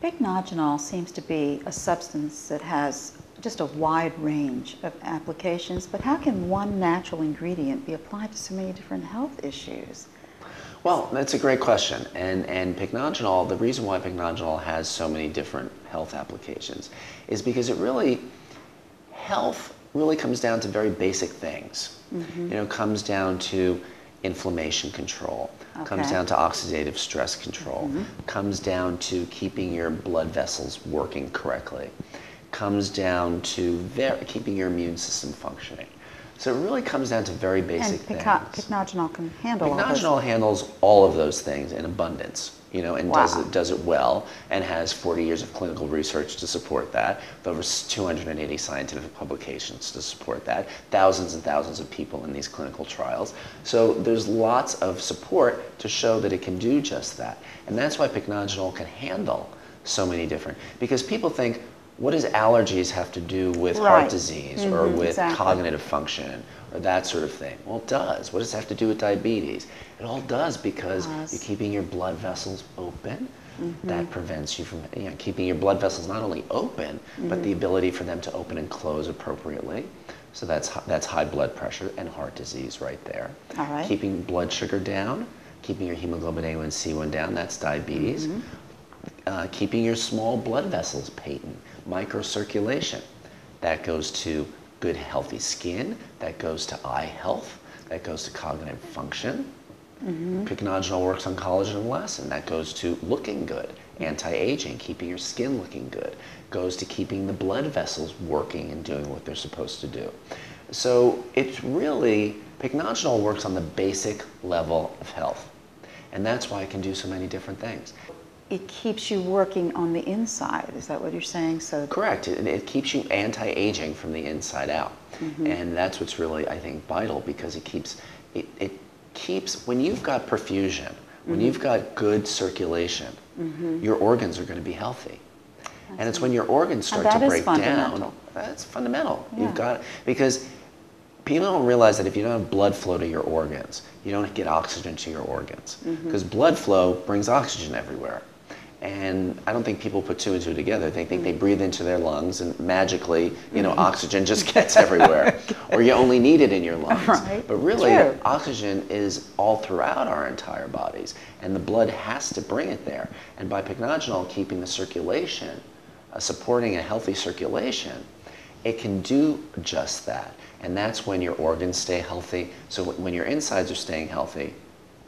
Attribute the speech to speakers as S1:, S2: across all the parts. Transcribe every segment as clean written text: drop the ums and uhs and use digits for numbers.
S1: Pycnogenol seems to be a substance that has just a wide range of applications, but how can one natural ingredient be applied to so many different health issues?
S2: Well, that's a great question. And Pycnogenol, the reason why Pycnogenol has so many different health applications is because health really comes down to very basic things.
S1: Mm-hmm.
S2: It comes down to inflammation control, comes down to oxidative stress control, comes down to keeping your blood vessels working correctly, comes down to keeping your immune system functioning. So it really comes down to very basic things.
S1: Pycnogenol can handle all those.
S2: Pycnogenol handles all of those things in abundance, and does it well, and has 40 years of clinical research to support that, with over 280 scientific publications to support that, thousands and thousands of people in these clinical trials. So there's lots of support to show that it can do just that. And that's why Pycnogenol can handle so many different, because people think, what does allergies have to do with heart disease or with cognitive function or that sort of thing? Well, it does. What does it have to do with diabetes? It all does, because you're keeping your blood vessels open. That prevents you from keeping your blood vessels not only open, but the ability for them to open and close appropriately. So that's high blood pressure and heart disease right there.
S1: All right.
S2: Keeping blood sugar down, keeping your hemoglobin A1C1 down, that's diabetes. Keeping your small blood vessels patent, microcirculation. That goes to good healthy skin, that goes to eye health, that goes to cognitive function. Pycnogenol works on collagen and elastin. That goes to looking good, anti-aging, keeping your skin looking good. Goes to keeping the blood vessels working and doing what they're supposed to do. So it's really, Pycnogenol works on the basic level of health. And that's why it can do so many different things.
S1: It keeps you working on the inside, is that what you're saying? So
S2: correct. It keeps you anti-aging from the inside out. And that's what's really, I think, vital, because it keeps, when you've got perfusion, when you've got good circulation, your organs are going to be healthy. And it's when your organs start to break down. That's fundamental.
S1: Yeah.
S2: Because people don't realize that if you don't have blood flow to your organs, you don't get oxygen to your organs. Because blood flow brings oxygen everywhere. And I don't think people put two and two together. They think they breathe into their lungs and magically, oxygen just gets everywhere. Or you only need it in your lungs.
S1: Right.
S2: But really, oxygen is all throughout our entire bodies. And the blood has to bring it there. And by Pycnogenol keeping the circulation, supporting a healthy circulation, it can do just that. And that's when your organs stay healthy. So when your insides are staying healthy,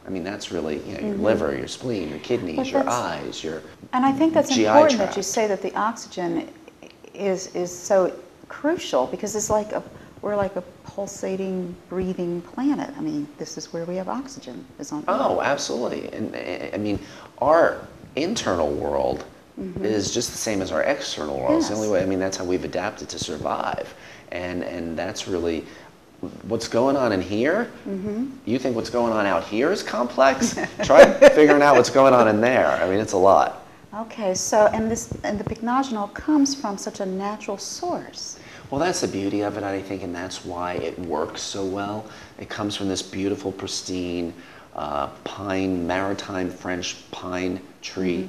S2: I mean, that's really, your liver, your spleen, your kidneys, your eyes, your
S1: And I think that's
S2: GI
S1: important
S2: tract.
S1: that you say that the oxygen is so crucial, because it's like we're like a pulsating, breathing planet. I mean, this is where we have oxygen.
S2: Oh, absolutely. And I mean, our internal world is just the same as our external world. It's the only way, that's how we've adapted to survive. And that's really what's going on in here. You think what's going on out here is complex? Try figuring out what's going on in there. I mean, it's a lot.
S1: Okay, so and the Pycnogenol comes from such a natural source.
S2: Well, that's the beauty of it, I think, and that's why it works so well. It comes from this beautiful, pristine pine, maritime French pine tree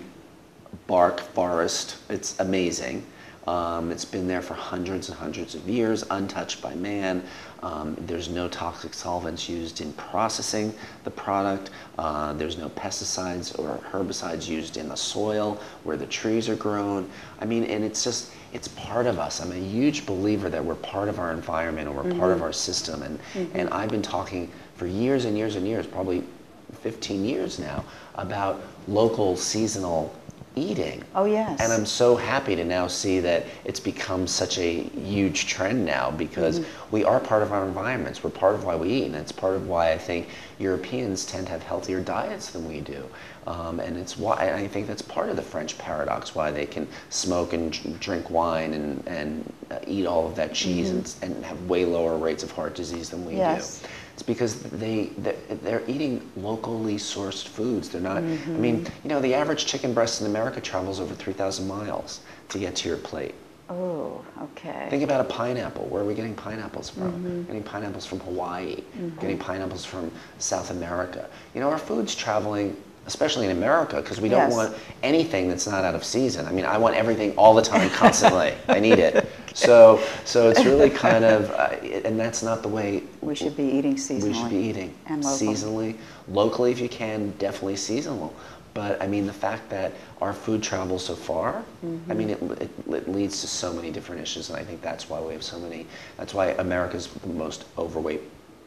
S2: bark forest. It's amazing. It's been there for hundreds and hundreds of years, untouched by man. There's no toxic solvents used in processing the product. There's no pesticides or herbicides used in the soil where the trees are grown. I mean, and it's part of us. I'm a huge believer that we're part of our environment, and we're part of our system. And I've been talking for years and years and years, probably 15 years now, about local seasonal eating.
S1: Oh, yes.
S2: And I'm so happy to now see that it's become such a huge trend now, because we are part of our environments. We're part of why we eat, and it's part of why I think Europeans tend to have healthier diets than we do. And it's why I think that's part of the French paradox, why they can smoke and drink wine and eat all of that cheese and have way lower rates of heart disease than we do. It's because they're eating locally sourced foods. They're not, I mean, the average chicken breast in America travels over 3,000 miles to get to your plate.
S1: Oh, okay.
S2: Think about a pineapple. Where are we getting pineapples from? Getting pineapples from Hawaii, getting pineapples from South America. Our food's traveling especially in America, because we don't
S1: Yes.
S2: want anything that's not out of season. I mean, I want everything all the time, constantly. I need it. So it's really kind of, and that's not the way
S1: We should be eating seasonally.
S2: we should be eating.
S1: And locally.
S2: Seasonally, locally if you can, definitely seasonal. But I mean, the fact that our food travels so far, I mean, it leads to so many different issues, and I think that's why we have so many. That's why America's the most overweight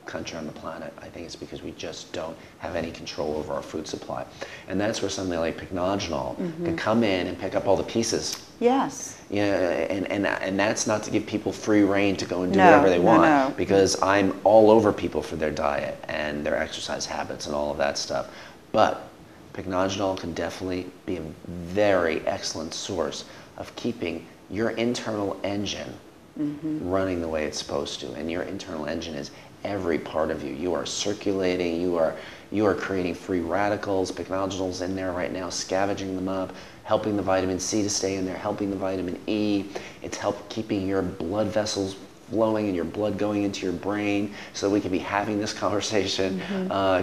S2: country on the planet. I think it's because we just don't have any control over our food supply, and that's where something like Pycnogenol can come in and pick up all the pieces.
S1: Yes.
S2: Yeah, and that's not to give people free reign to go and do
S1: No,
S2: whatever they
S1: no,
S2: want,
S1: no.
S2: because I'm all over people for their diet and their exercise habits and all of that stuff. But Pycnogenol can definitely be a very excellent source of keeping your internal engine running the way it's supposed to. And your internal engine is every part of you. You are circulating, you are creating free radicals. Pycnogenol's in there right now, scavenging them up, helping the vitamin C to stay in there, helping the vitamin E. It's keeping your blood vessels flowing and your blood going into your brain so that we can be having this conversation,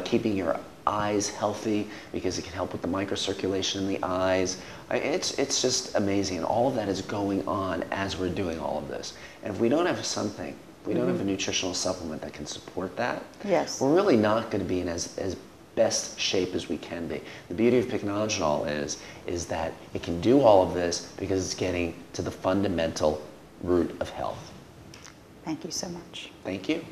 S2: keeping your eyes healthy because it can help with the microcirculation in the eyes. It's just amazing, and all of that is going on as we're doing all of this. And if we don't have something, if we don't have a nutritional supplement that can support that,
S1: Yes.
S2: we're really not going to be in as best shape as we can be. The beauty of Pycnogenol is that it can do all of this because it's getting to the fundamental root of health.
S1: Thank you so much.
S2: Thank you.